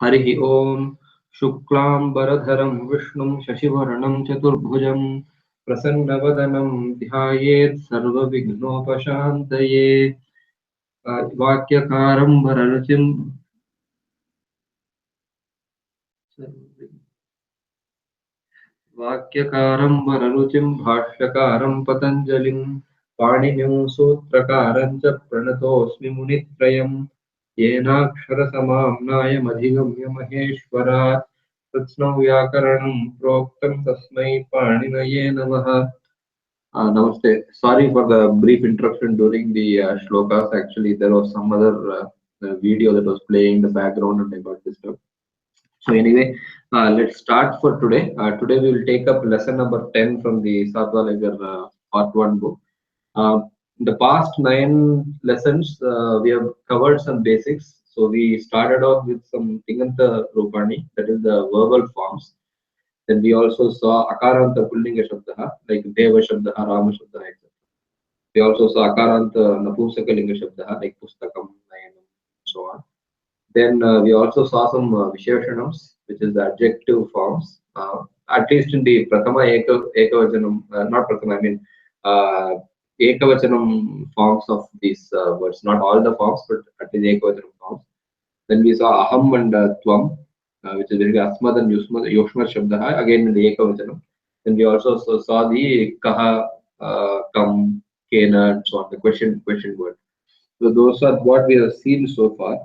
हरिः ओम् शुक्लाम्बरधरं विष्णुं शशिवर्णं चतुर्भुजं प्रसन्नवदनं ध्यायेत् सर्वविघ्नोपशान्तये वाक्यकारं वररुचिं भाष्यकारं पतञ्जलिं पाणिनिं सूत्रकारं च प्रणतोऽस्मि मुनित्रयम् येनाक्षरसमाम्नायमधिगम्य महेश्वरात् कृत्स्नं व्याकरणं प्रोक्तं तस्मै पाणिनये नमः. Namaste. Sorry for the brief interruption during the shlokas. Actually, there was some other video that was playing in the background and I got disturbed. So anyway, let's start for today. Today we will take up lesson number 10 from the Satvalekar part 1 book. In the past 9 lessons, we have covered some basics. So we started off with some Tinganta Rupani, that is the verbal forms. Then we also saw Akaranta Pullinga Shabdaha, like Deva Shabdaha, Rama Shabdaha, etc. We also saw Akaranta Napumsakalinga Shabdaha, like Pustakam, Nayanam, and so on. Then we also saw some Visheshanams, which is the adjective forms. At least in the Prathama Ekavachanam, not Prathama, I mean uh, Ekavachanam forms of these words. Not all the forms, but at least Ekavachanam forms. Then we saw Aham and Tvam, which is basically Asmad and Yoshmat Shabdaha, again in the Ekavachanam. Then we also saw the Kaha, Kam, Kena, and so on, the question word. So those are what we have seen so far.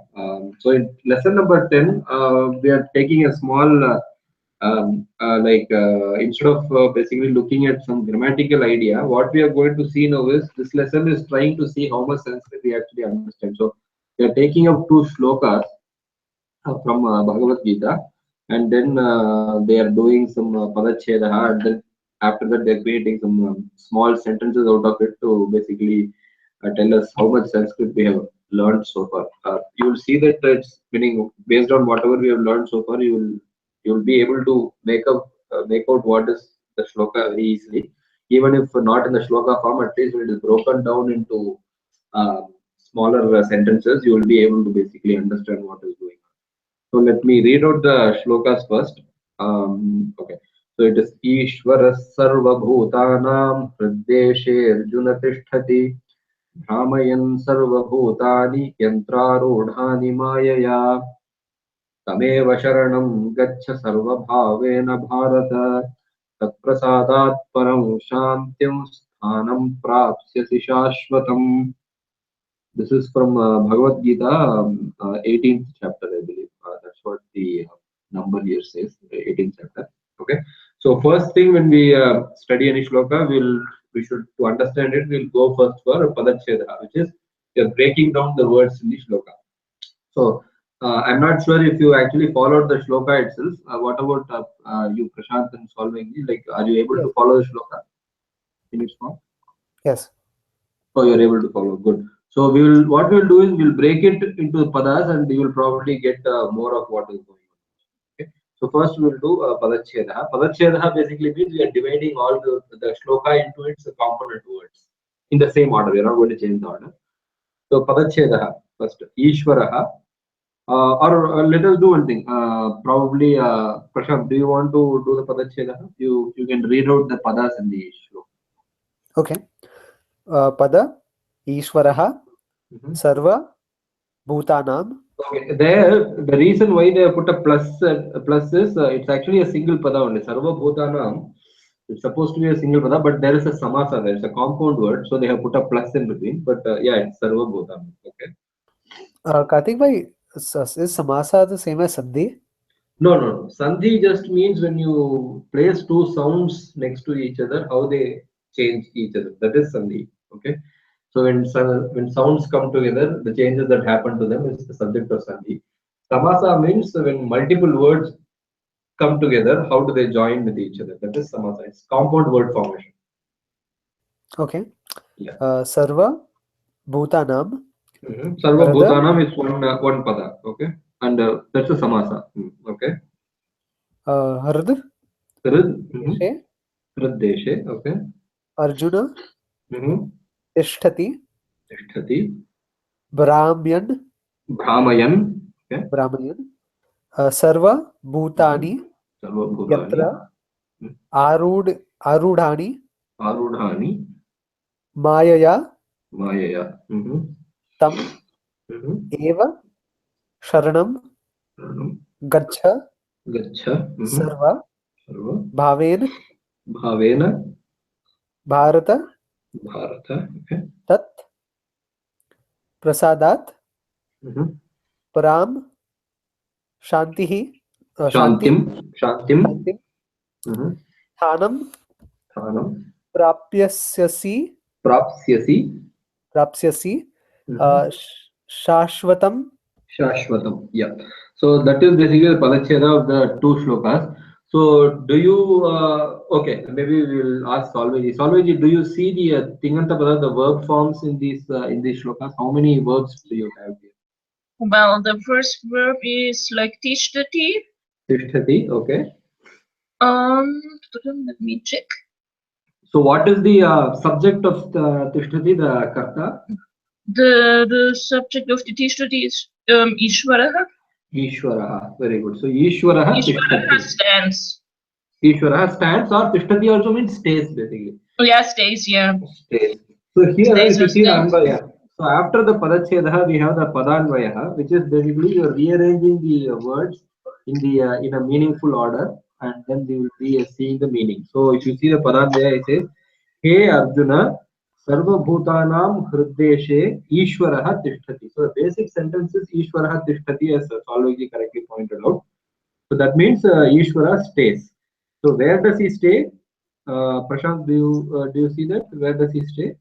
So in lesson number 10, we are taking a small, instead of basically looking at some grammatical idea, what we are going to see now is this lesson is trying to see how much Sanskrit we actually understand. So we are taking up 2 shlokas from Bhagavad Gita, and then they are doing some Padacheda, and then after that they are creating some small sentences out of it to basically tell us how much Sanskrit we have learned so far. You will see that it's meaning based on whatever we have learned so far, you will be able to make out what is the shloka very easily, even if not in the shloka form. At least when it is broken down into smaller sentences, you will be able to basically understand what is going on. So let me read out the shlokas first. Okay. So it is Ishvara Sarva Bhutanam Hriddeshe Arjuna Tishtati Brahmayan Sarva Bhutani Yantrarodhani Mayaya Tameva Sharanam Gaccha Sarva Bhavena Bharata Tatprasadat Param Shantyam Sthanam Prapsyasi Shashvatam. This is from Bhagavad Gita, 18th chapter, I believe. That's what the number here says, the 18th chapter. Okay. So first thing when we study any shloka, we should to understand it. We'll go first for Padacheda, which is we are breaking down the words in the shloka. So I'm not sure if you actually followed the shloka itself. What about you, Prashant, and solving? Like, are you able to follow the shloka in its form? Yes. Oh, you're able to follow. Good. So what we'll do is we'll break it into padas, and you will probably get more of what is going on. Okay. So first we'll do Padacheda. Padacheda basically means we are dividing all the shloka into its component words in the same order. We are not going to change the order. So Padacheda first. Ishvaraha. Or let us do one thing. Probably Prashant, do you want to do the Padacheda? You can read out the padas in the shloka. Okay. Pada Ishvaraha Sarva Bhutanam. Okay, there the reason why they have put a plus is it's actually a single pada only. Sarva Bhutanam. It's supposed to be a single pada, but there is a samasa there. It's a compound word, so they have put a plus in between. But yeah, it's Sarva Bhutanam. Okay. Karthik bhai, is samasa the same as sandhi? No. Sandhi just means when you place 2 sounds next to each other, how they change each other. That is sandhi. Okay. So when sounds come together, the changes that happen to them is the subject of sandhi. Samasa means when multiple words come together, how do they join with each other? That is samasa. It's compound word formation. Okay. Yeah. Sarva Bhutanam. Sarva Bhutanam is one pada. Okay. And that's a samasa. Okay. Hrid. Hriddeshe. Okay. Arjuna. Tishtati. Tishtati. Brahmayan. Brahmayan. Okay. Brahmayan. Sarva Bhutani Sarvabhutani. Yatra Arudhani Arudhani. Mayaya Mayaya. Tam Eva Sharanam Gaccha Gaccha. Sarva Sarva. Bhaven Bhavena. Bharata Bharata. Okay. Tat Prasadat Param Shantihi Shantim Shantim. Shantim. Shantim Thanam Thanam. Prapyasyasi Prapsyasi. Shashvatam. Shashvatam. Yeah. So that is basically the Padacheda of the two shlokas. So do you, okay, maybe we will ask Solveji. Solveji, do you see the Tinganta Pada, the verb forms in these shlokas? How many verbs do you have here? Well, the first verb is like tishtati. Tishtati, okay. Let me check. So what is the subject of the Tishtati, the Karta? The subject of the tishtati is Ishvaraha. Ishwaraha, very good. So Ishwaraha Ishvaraha Tishtati. stands. Ishwaraha stands, or Tishtati also means stays basically. Oh, yeah, stays, yeah. Stays. So here, Stays if you or see the stands. Anvaya, so after the Padacheda, we have the Padanvaya, which is basically you're rearranging the words in the in a meaningful order, and then we will be seeing the meaning. So if you see the Padanvaya, it says, Hey Arjuna, Sarva Bhutanam Hriddeshe Ishwaraha Tishtati. So the basic sentence is Ishwaraha Tishtati, as Salvaki correctly pointed out. So that means Ishwara stays. So where does he stay? Prashant, do you see that? Where does he stay?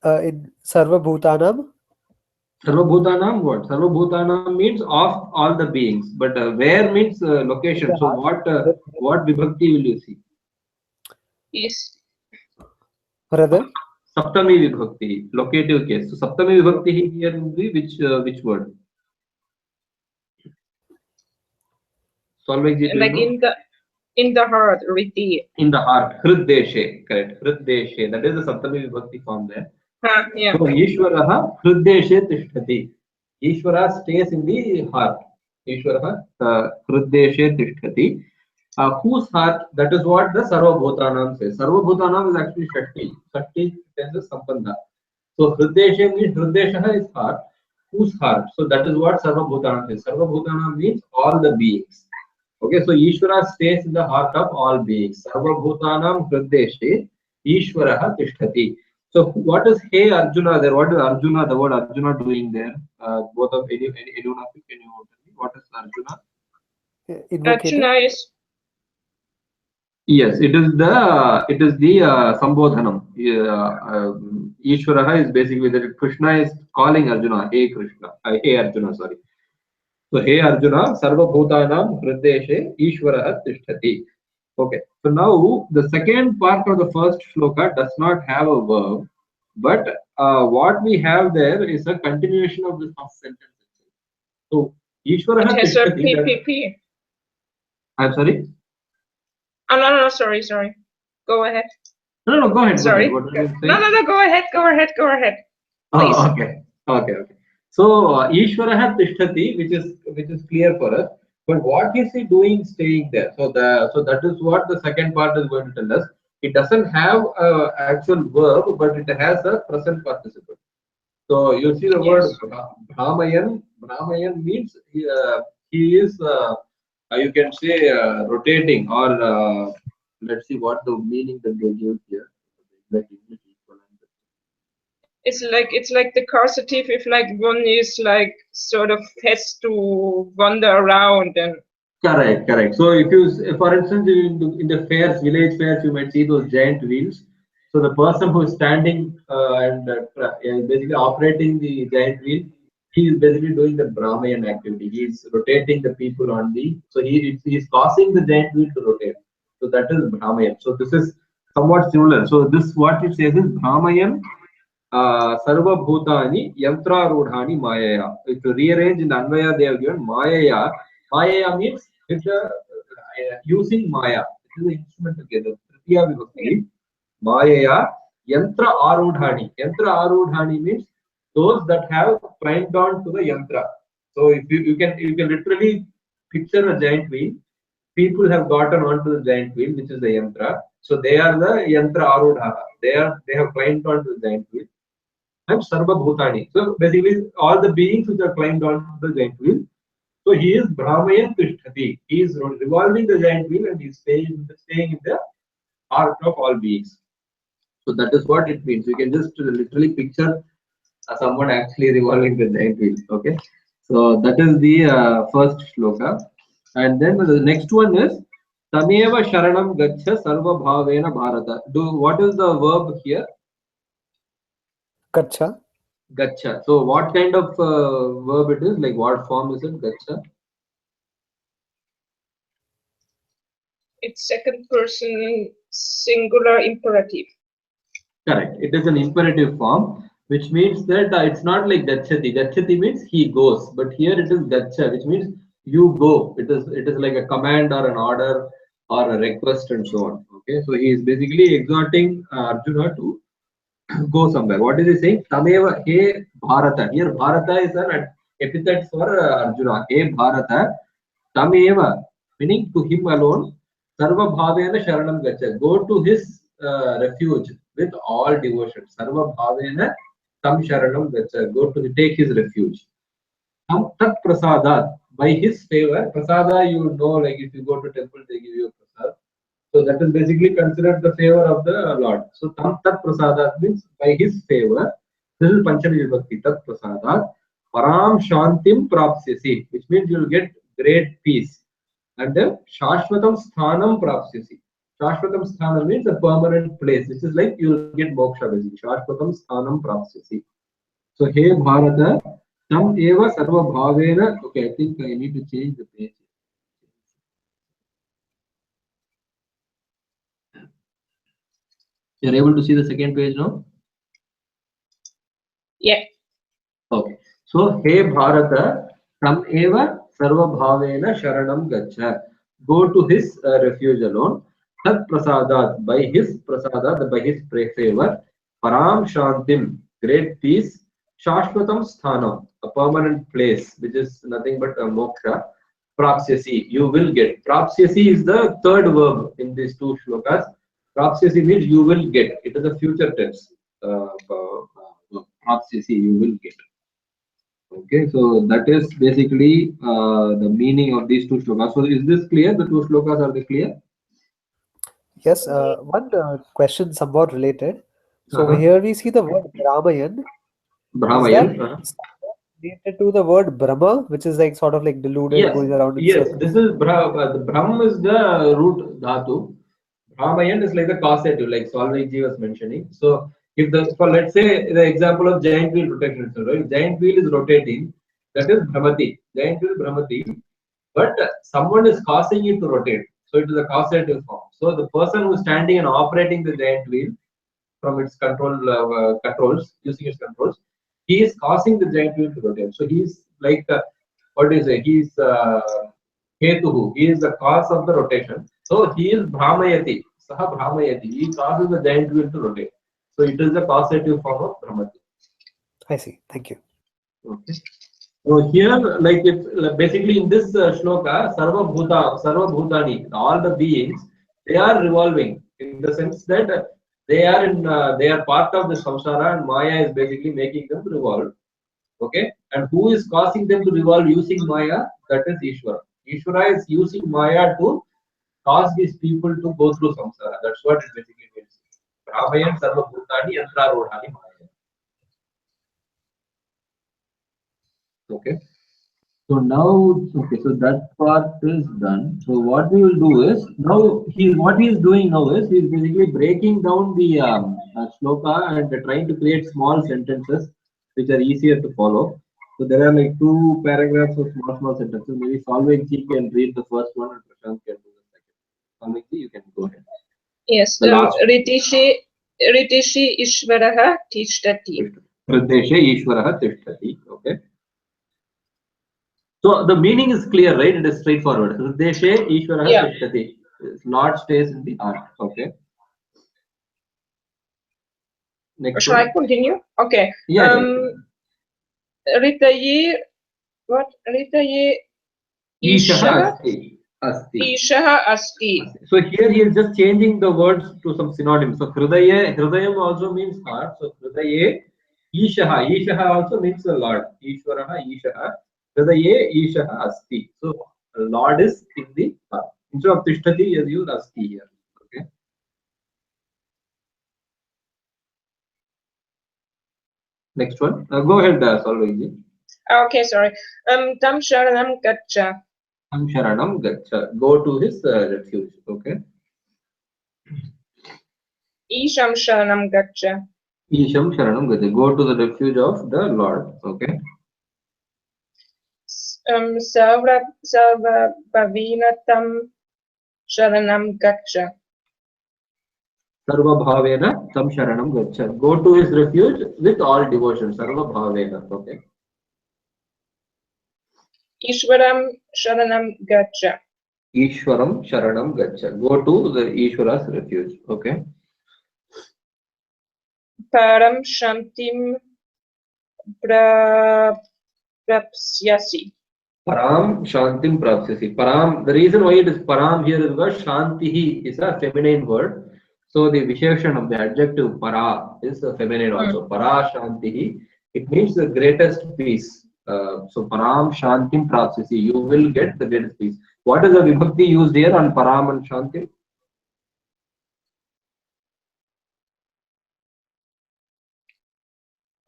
In Sarva Bhutanam. Sarvabhutanam what? Sarvabhutanam means of all the beings, but where means location. So what vibhakti will you see? Yes. Brother. Saptami vibhakti, locative case. So Saptami vibhakti here will be which word? Solveig, Like in the heart, Riddhi. In the heart. Hriddeshe, correct. Hriddeshe. That is the Saptami vibhakti form there. Yeah. So Ishwaraha Hriddeshe Tishtati. Ishwara stays in the heart. Ishwaraha Hriddeshe Tishtati. Whose heart? That is what the Sarvabhutanam says. Sarvabhutanam is actually Shakti. Shakti is Sampanda. So Hriddeshe means Hriddesha is heart. Whose heart? So that is what Sarvabhutanam says. Sarvabhutanam means all the beings. Okay, so Ishvara stays in the heart of all beings. Sarvabhutanam Hriddeshe Ishvaraha Tishtati. So what is Hey Arjuna there? What is Arjuna, the word Arjuna doing there? Both of anyone of you, can you tell me what is Arjuna? Arjuna is. Yes, it is the Sambodhanam. Ishvaraha is basically that Krishna is calling Arjuna, Hey Krishna, Hey Arjuna, sorry. So Hey Arjuna, Sarva Bhutanam Hriddeshe Ishvaraha Tishtati. Okay, so now the second part of the first shloka does not have a verb, but what we have there is a continuation of the first sentence. So Ishvaraha It has a Tishtati. PPP. I'm sorry. Oh no, sorry. Go ahead. No, go ahead. Sorry. Go ahead. What are you saying? No, go ahead. Please. Oh, okay. So Ishvaraha Tishtati, which is clear for us. But what is he doing staying there? So that is what the second part is going to tell us. It doesn't have an actual verb, but it has a present participle. So you see the word Brahmayan. Brahmayan means he is, you can say, rotating, or let's see what the meaning that they give here. It's like the causative if like one is like sort of has to wander around and. Correct. So if you, for instance, in the fairs, village fairs, you might see those giant wheels. So the person who is standing and basically operating the giant wheel, he is basically doing the Brahmayan activity. He is rotating the people on the, so he is causing the giant wheel to rotate. So that is Brahmayan. So this is somewhat similar. So this what it says is Brahmayan Sarva Bhutani Yantra Rudhani Mayaya. If you rearrange in Anvaya, they have given Mayaya. Mayaya means with the using Maya. This is the instrument together. Tritiya Vibhakti. Mayaya Yantra Arudhani. Yantra Arudhani means those that have climbed on to the Yantra. So if you can literally picture a giant wheel. People have gotten onto the giant wheel, which is the yantra. So they are the yantra arudha. They have climbed onto the giant wheel. And sarva bhutani. So basically, all the beings which have climbed onto the giant wheel. So he is Brahmayan Tishtati. He is revolving the giant wheel and he is staying in the heart of all beings. So that is what it means. You can just literally picture someone actually revolving the giant wheel. Okay. So that is the first shloka. And then the next one is Tameva Sharanam Gacha Sarva Bhavena Bharata. What is the verb here? Gacha. Gacha. So what kind of verb it is? Like what form is it? Gacha. It's second person singular imperative. Correct. It is an imperative form, which means that it's not like gachati. Gachati means he goes, but here it is gacha, which means you go. It is like a command or an order or a request and so on. Okay, so he is basically exhorting Arjuna to go somewhere. What is he saying? Tameva he Bharata. Here Bharata is an epithet for Arjuna. He Bharata. Tameva, meaning to him alone. Sarva Bhavena Sharanam Gacha. Go to his refuge with all devotion. Sarva Bhavena Tam Sharanam Gacha. Go to take his refuge. Tam Tat Prasadat. By his favor, Prasada you know, like if you go to temple, they give you a prasad. So that is basically considered the favor of the Lord. So Tam Tat Prasadat means by his favor. This is Panchami Vibhakti. Tat Prasadat. Param Shantim Prapsyasi, which means you will get great peace. And then Shashvatam Sthanam Prapsyasi. Shashvatam Sthanam means a permanent place. This is like you will get moksha basically. Shashvatam Sthanam Prapsyasi. So He Bharata, Tam Eva Sarva Bhavena. Okay, I think I need to change the page. You're able to see the second page now? Yeah. Okay. So He Bharata, Tam Eva Sarva Bhavena Sharanam Gacha. Go to his refuge alone. Tat Prasadat, by his Prasadat, by his favor. Param Shantim, great peace. Shashvatam Sthanam, a permanent place, which is nothing but a moksha. Prapsyasi, you will get. Prapsyasi is the third verb in these two shlokas. Prapsyasi means you will get. It is a future tense. Prapsyasi, you will get. Okay, so that is basically the meaning of these two shlokas. So is this clear? The two shlokas, are they clear? Yes, one question somewhat related. So over Uh-huh. here we see the word Brahmayan. Is Brahmayan. that related to the word Brahma, which is like sort of like deluded, Yes, going around in yes. circles? This is the Brahm is the root dhatu. Brahmayan is like the causative, like Solveig was mentioning. So if let's say the example of giant wheel rotation, right? Giant wheel is rotating, that is Brahmati. Giant wheel Brahmati, but someone is causing it to rotate. So it is a causative form. So the person who is standing and operating the giant wheel from its controls, using its controls, he is causing the giant wheel to rotate. So he is like what do you say? He is Ketuhu. He is the cause of the rotation. So he is Brahmayati. Saha Brahmayati. He causes the giant wheel to rotate. So it is the causative form of Brahmati. I see. Thank you. Okay. So here, like it's basically in this shloka, Sarva Bhutani, all the beings, they are revolving in the sense that they are part of the samsara and Maya is basically making them revolve. Okay, and who is causing them to revolve using Maya? That is Ishvara. Ishvara is using Maya to cause these people to go through samsara. That's what it basically means. Brahmayan Sarva Bhutani Yantra Rodhani Maya. Okay. So now, okay, so that part is done. So what we will do is now what he is doing now is he is basically breaking down the shloka and trying to create small sentences which are easier to follow. So there are like two paragraphs of small sentences. Maybe Solveig can read the first one and Prashant can do the second. Solveig, you can go ahead. Yes. The last. Ritishi Ishvaraha Tishtati. Hrideshe Ishvaraha Tishtati. Okay. So the meaning is clear, right? It is straightforward. Hrideshe Ishvaraha Tishtati. Lord stays in the heart. Okay. Next Shall one. I continue? Okay. Yeah. Ritaye, what? Ritaye Isha, asti. Asti. Isha asti. So here he is just changing the words to some synonyms. So hridayam also means heart. So hridaye, Ishaha. Ishaha also means the Lord. Ishwaraha, Ishaha. Hridaye, Ishaha asti. So Lord is in the heart. Instead of tishtati, he has used asti here. Okay. Next one. Go ahead, Solveig. Okay, sorry. Tam sharanam gaccha. Tam sharanam gaccha. Go to his refuge. Okay. Isham sharanam gaccha. Isham sharanam gaccha. Go to the refuge of the Lord. Okay. Sarva bhavinatam sharanam gaccha. Sarva bhavena tam sharanam gaccha. Go to his refuge with all devotion. Sarva bhavena. Okay. Ishwaram sharanam gaccha. Ishwaram sharanam gaccha. Go to the Ishwara's refuge. Okay. Param shantim prapsyasi. Param shantim prapsyasi. Param. The reason why it is param here is because shantihi is a feminine word. So the visheshan of the adjective para is a feminine also. Para shantihi. It means the greatest peace. So param shantim prapsyasi. You will get the greatest peace. What is the vibhakti used here on param and shantim?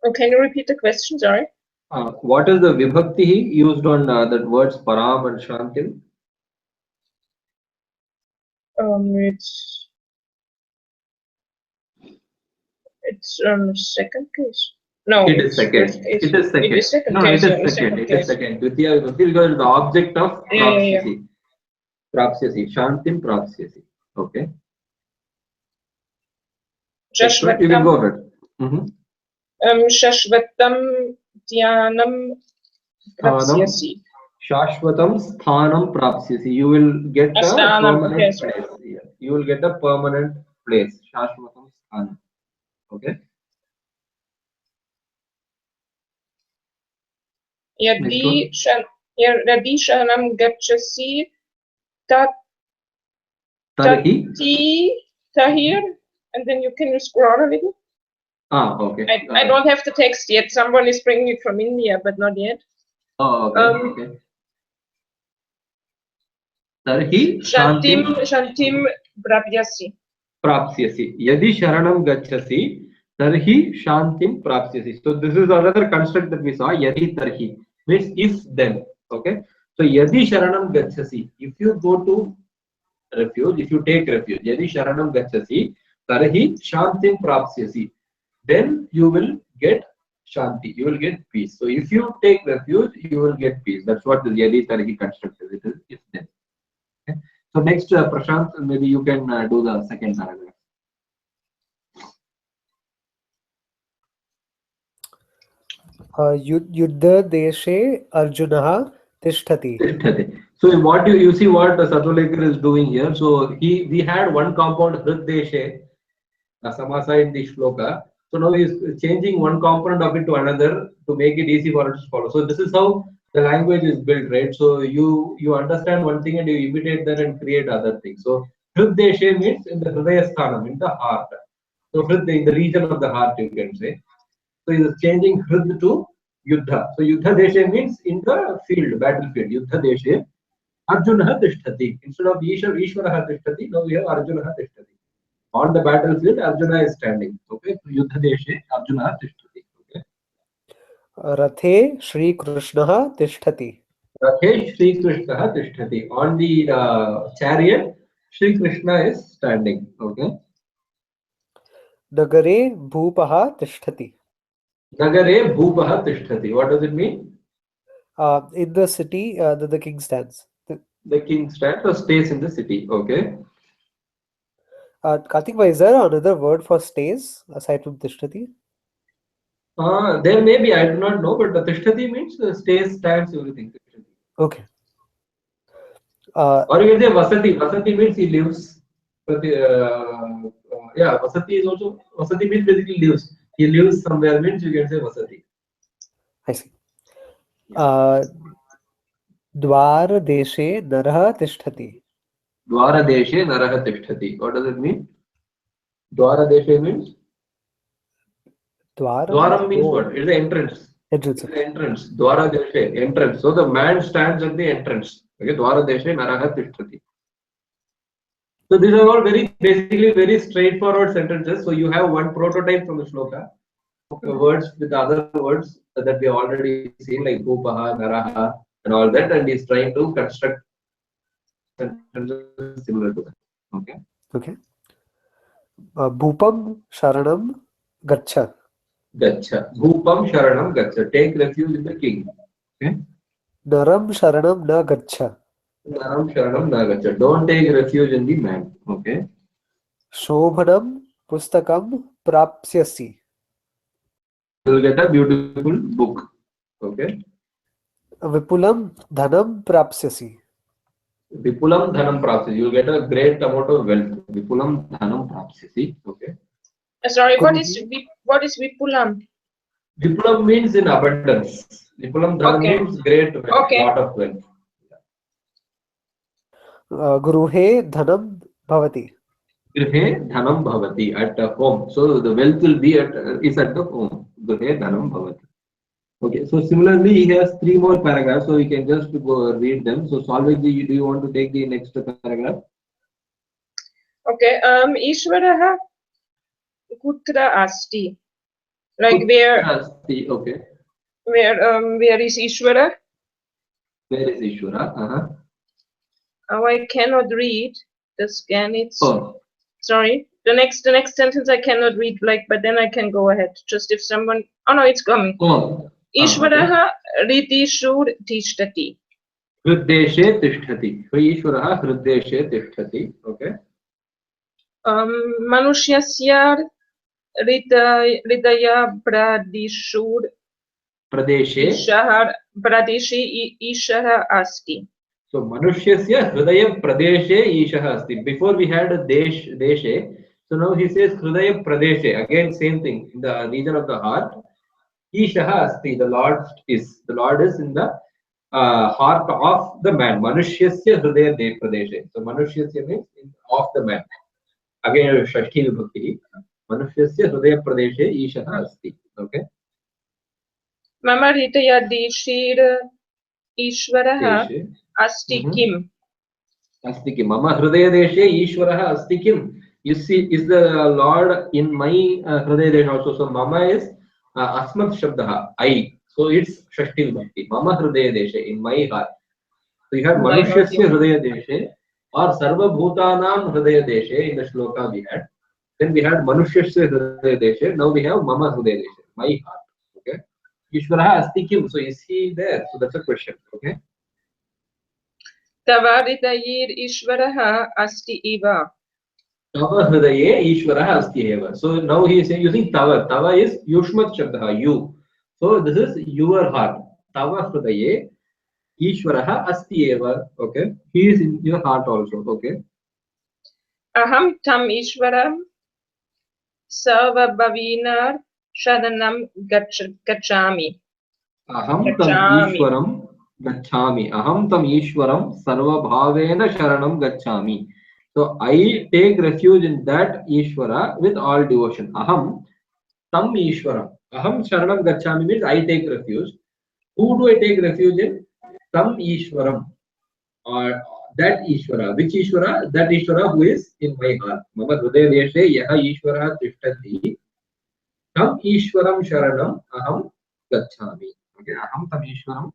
Oh, can you repeat the question? Sorry. What is the vibhakti used on the words param and shantim? It's second case. No, It is second. first case. It is second. It is second No, case. it is second. It is second. Dvitiya vibhakti because the object of prapsyasi. Prapsyasi. Shantim prapsyasi. Okay. Next one, you can go ahead. Shashvatam dhyanam prapsyasi. Shashvatam sthanam prapsyasi. You will get a Asthanam, permanent yes. place. Yeah. You will get a permanent place. Shashvatam sthanam. Okay. Yadi shanam gacchasi Tarhi. tahir, and then you can scroll a little. Okay. I don't have the text yet. Someone is bringing it from India, but not yet. Oh, okay. Okay. Tarhi Shantim prapsyasi. prapsyasi. Yadi sharanam gacchasi, tarhi shantim prapsyasi. So this is another construct that we saw. Yadi tarhi means if then. Okay. So yadi sharanam gacchasi. If you go to refuge, if you take refuge, yadi sharanam gacchasi, tarhi shantim prapsyasi. Then you will get shanti. You will get peace. So if you take refuge, you will get peace. That's what the yadi tarhi construct is. It is if then. Okay. So next, Prashant, maybe you can do the second paragraph. Yuddha deshe Arjunah tishtati. So what you see what Satvalekar is doing here. So we had one compound Hriddeshe, Samasa in the shloka. So now he is changing one component of it to another to make it easy for us to follow. So this is how the language is built, right? So you understand one thing and you imitate that and create other things. So Hriddeshe means in the Hridaya Sthanam, in the heart. So in the region of the heart, you can say. So he is changing Hrid to Yuddha. So Yuddha Deshe means in the field, battlefield. Yuddha Deshe Arjuna Tishtati. Instead of Ishvara Tishtati, now we have Arjuna Tishtati. On the battlefield, Arjuna is standing. Okay. So Yuddha Deshe Arjuna Tishtati. Okay. Rathe Shri Krishnah tishtati. Rathe Shri Krishna Tishtati. On the chariot, Shri Krishna is standing. Okay. Nagare Bhupaha tishtati. Nagare Bhupaha Tishtati. What does it mean? In the city, the king stands. The king stands or stays in the city. Okay. Karthik, is there another word for stays aside from tishtati? There may be, I do not know, but the Tishtati means stays, stands, everything. Okay. Or you can say Vasati. Vasati means he lives. But yeah, Vasati is also, Vasati means basically lives. He lives somewhere means you can say Vasati. I see. द्वारदेशे नरः तिष्ठति. Dwaradeshe Naraha Tishtati. What does it mean? Dwaradeshe means? Dwaram means door. what? It is the entrance. Entrance. It is the entrance. Dwaradeshe, entrance. So the man stands at the entrance. Okay, Dwaradeshe Naraha Tishtati. So these are all basically very straightforward sentences. So you have one prototype from the shloka. The words with the other words that we have already seen, like Bhupaha, Naraha, and all that, and he's trying to construct sentences similar to that. Okay. Okay. Bhupam sharanam gaccha. Gaccha. Bhupam Sharanam Gaccha. Take refuge in the king. Okay. Naram sharanam na gaccha. Naram Sharanam Na Gaccha. Don't take refuge in the man. Okay. Shobhanam pustakam prapsyasi. You will get a beautiful book. Okay. Vipulam dhanam prapsyasi. Vipulam Dhanam Prapsisi. You will get a great amount of wealth. Vipulam Dhanam Prapsisi. Okay. Sorry, what Could is Vipulam? Vipulam means in abundance. Vipulam Dhanam Okay. means great wealth, Okay. lot of wealth. Gruhe dhanam bhavati. Grihe Dhanam Bhavati, at the home. So the wealth will be is at the home. Grihe Dhanam Bhavati. Okay. So similarly, he has three more paragraphs. So we can just go read them. So Salvekji, do you want to take the next paragraph? Okay. Ishvaraha kutra asti. Like Okay. where is Ishvara? Where is Ishvara? Oh, I cannot read. The scan it's Oh. sorry. The next sentence I cannot read, like, but then I can go ahead. Just if someone no, it's coming. Oh. Ishvaraha ridishur tishtati. Hriddeshe Tishtati. So Ishvara Hriddeshe Tishtati. Okay. Manushyasya ridaya pradishur Pradeshe. pradeshi ishara asti. So Manushyasya Hridaya Pradeshe Ishah Asti. Before we had a Deshe. So now he says Hridaya Pradeshe. Again, same thing. In the region of the heart. Ishah Asti. The Lord is. The Lord is in the heart of the man. Manushyasya Hridaya De Pradeshe. So Manushyasya means of the man. Again, Shashti Vibhakti. Manushyasya Hridaya Pradeshe Ishah Asti. Okay. Mama ritaya dishir ishvaraha Deshe. asti kim. Asti kim. Mama Hridaya Deshe Ishvaraha Asti kim. You see, is the Lord in my Hridaya Deshe also. So Mama is Asmat Shabdaha, I. So it's Shashti Vibhakti. Mama Hridaya Deshe, in my heart. So you have Manushyasya Hridaya Deshe or Sarva Bhutanam Hridaya Deshe in the shloka we had. Then we had Manushyasya Hridaya Deshe. Now we have Mama Hridaya Deshe, my heart. Okay. Ishvaraha Asti kim. So is he there? So that's a question. Okay. Tava ritayir ishvaraha asti iva. Tava Hridaye Ishvaraha Asti Eva. So now he is using Tava. Tava is Yushmat Shabdaha, you. So this is your heart. Tava Hridaye Ishvaraha Asti Eva. Okay. He is in your heart also. Okay. Aham tam ishvaram sarva bhavinar sharanam gachami. Aham tam Ishwaram Gachami. Aham tam Ishwaram Sarva Bhavena Sharanam Gachami. So I take refuge in that Ishvara with all devotion. Aham tam Ishwaram. Aham Sharanam Gachami means I take refuge. Who do I take refuge in? Tam Ishwaram. Or that Ishvara. Which Ishvara? That Ishvara who is in my heart. Mama Hridaya Deshe Yaha Ishvara Tishtati. Tam Ishwaram Sharanam Aham Gachami. Okay. Aham tam Ishwaram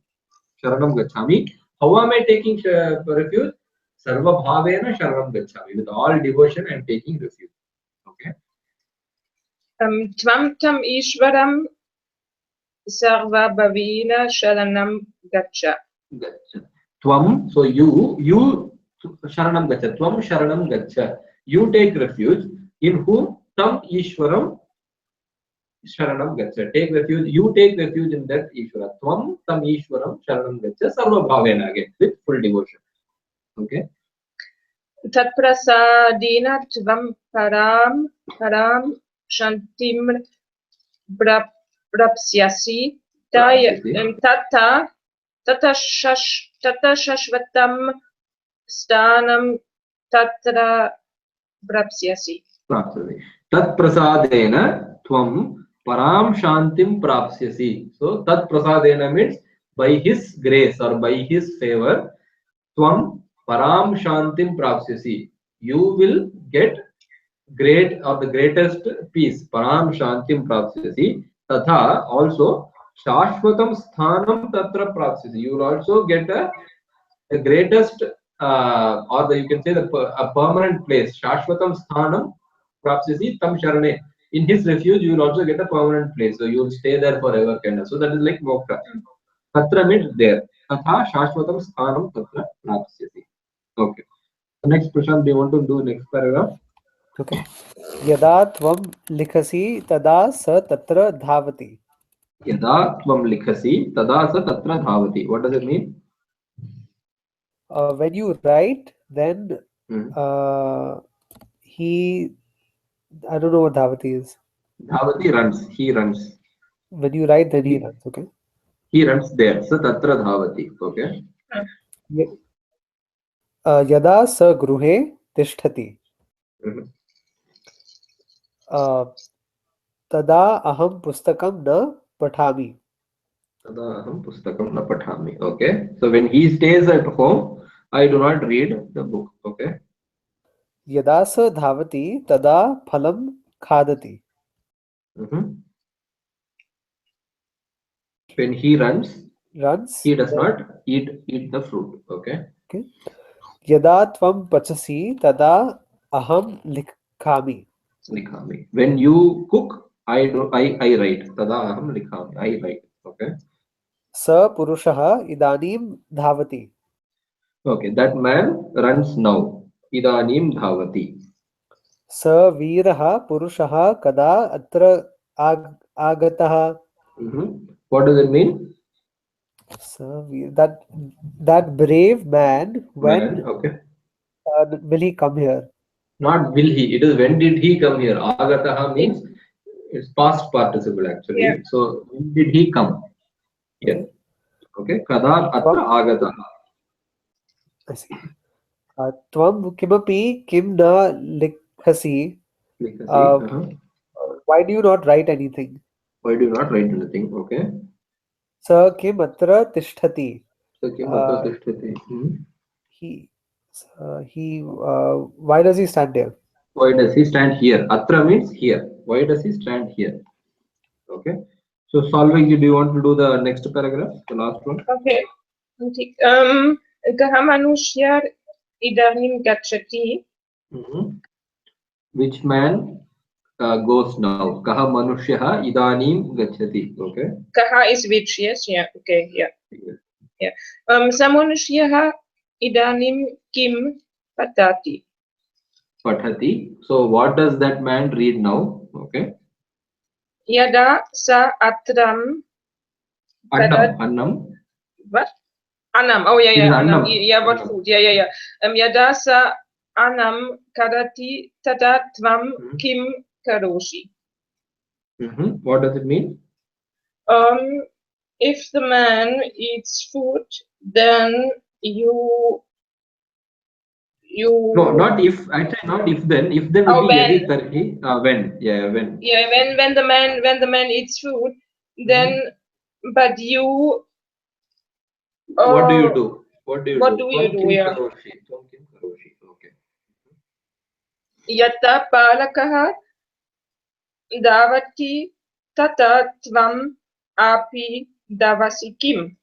Sharanam Gachami. How am I taking refuge? Sarva Bhavena Sharanam Gachami. With all devotion I am taking refuge. Okay. Tvam tam ishvaram sarva bhavina sharanam gacha. Tvam, so you Sharanam Gacha. Tvam Sharanam Gacha. You take refuge in whom? Tam Ishwaram Sharanam Gacha. Take refuge. You take refuge in that Ishwara. Tvam Tam Ishwaram Sharanam Gacha. Sarva Bhavena again with full devotion. Okay. Tat prasadina tvam param shantim brapsyasi tata tata shashvatam sthanam tatra prapsyasi. Tat prasadena tvam param shantim prapsyasi. So tat prasadena means by his grace or by his favor, tvam param shantim prapsyasi. You will get great or the greatest peace. Param shantim prapsyasi. Tatha also shashvatam sthanam tatra prapsyasi. You will also get the greatest or the you can say a permanent place. Shashvatam sthanam prapsyasi tam sharane. In his refuge, you will also get a permanent place. So you will stay there forever, kind of. So that is like moksha. Tatra means there. Tatha shashvatam sthanam tatra prapsyasi. Okay. The next question, do you want to do next paragraph? Okay. Yada tvam likhasi tada sa tatra dhavati. Yada tvam likhasi tada sa tatra dhavati. What does it mean? When you write, then Hmm. he, I don't know what dhavati is. Dhavati runs. He runs. When you write, then he runs. Okay. He runs there. So tatra dhavati. Okay. Yada sa gruhe tishtati. Mhm. Tada aham pustakam na pathami. Tada aham pustakam na pathami. Okay. So when he stays at home, I do not read the book. Okay. Yada sa dhavati tada phalam khadati. Mhm. When he runs, he does then- not eat the fruit. Okay. Okay. Yada tvam pachasi tada aham likhami. Likhami. When you cook, I write. Tada aham likhami. I write. Okay. Sa purushaha idanim dhavati. Okay. That man runs now. Idanim dhavati. Sa veeraha purushaha kada atra agataha. What does it mean? That brave man, when Man. Okay. will he come here? Not will he. It is when did he come here? Agataha means it's past participle actually. Yeah. So when did he come here? Okay. Kada atra agataha. I see. Tvam kimapi kim na likhasi. Likhasi. Why do you not write anything? Why do you not write anything? Okay. Sa kim atra tishtati. So kim atra tishtati. Why does he stand there? Why does he stand here? Atra means here. Why does he stand here? Okay. So solving, do you want to do the next paragraph, the last one? Okay. Kaha manushya idanim gachati. Which man goes now? Kaha manushyaha idanim gachati. Okay. Kaha is which, yes, yeah, okay, yeah. Yeah. Samanusyaha idanim kim patati. Pathati. So what does that man read now? Okay. Yada sa atram. Annam. What? Anam. Oh yeah, It is yeah. Anam. annam. Yeah, what food? Yeah, yeah, yeah. Yada sa anam karati tada tvam kim karoshi. What does it mean? If the man eats food, then you. No, not if. Actually, not if then. If then would be yadi tarhi. When? Yeah, when. Yeah, when the man eats food, then but you. What do you do? What do you do? Yeah. Okay. Yata palakaha davati tata tvam api davasi kim.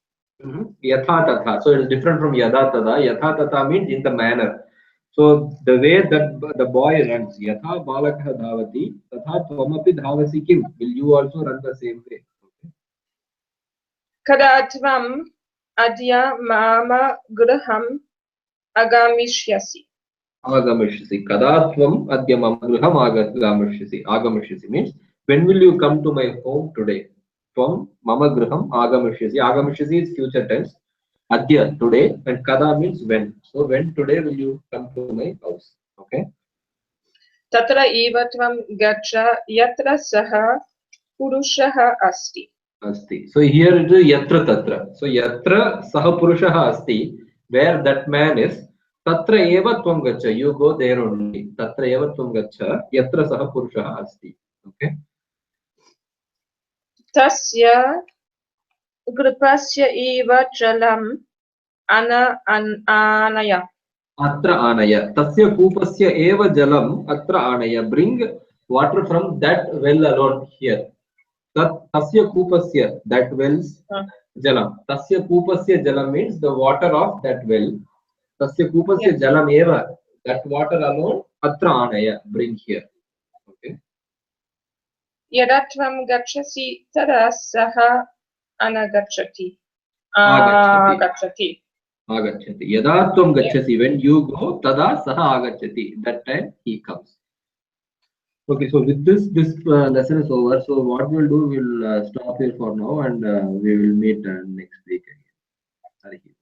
Yatha tatha. So it is different from yada tada. Yatha tatha means in the manner. So the way that the boy runs, yatha balakah dhavati, tatha tvamapi dhavasi kim. Will you also run the same way? Kada tvam adya mama graham agamishyasi. Agamishyasi. Kada tvam adya mama griham agamishyasi. Agamishyasi means when will you come to my home today? Tvam mama griham agamishyasi. Agamishyasi is future tense. Adya, today, and kada means when. So when today will you come to my house? Okay. Tatra eva tvam gacha yatra saha purushaha asti. Asti. So here it is yatra tatra. So yatra saha purushaha asti, where that man is. Tatra eva tvam gaccha. You go there only. Tatra eva tvam gaccha. Yatra saha purushaha asti. Okay. Tasya grupasya eva jalam anaya. Atra anaya. Tasya kupasya eva jalam atra anaya. Bring water from that well alone here. Tasya kupasya, that wells jalam. Tasya kupasya jalam means the water of that well. Tasya kupasya jalam eva, that water alone, atra anaya, bring here. Okay. Yadatvam gachasi tada saha anagachati. Agachati. Agachati. Yada tvam gachasi, when you go, tada saha agachati. That time he comes. Okay, so with this lesson is over. So what we'll do, we'll stop here for now, and we will meet next week again.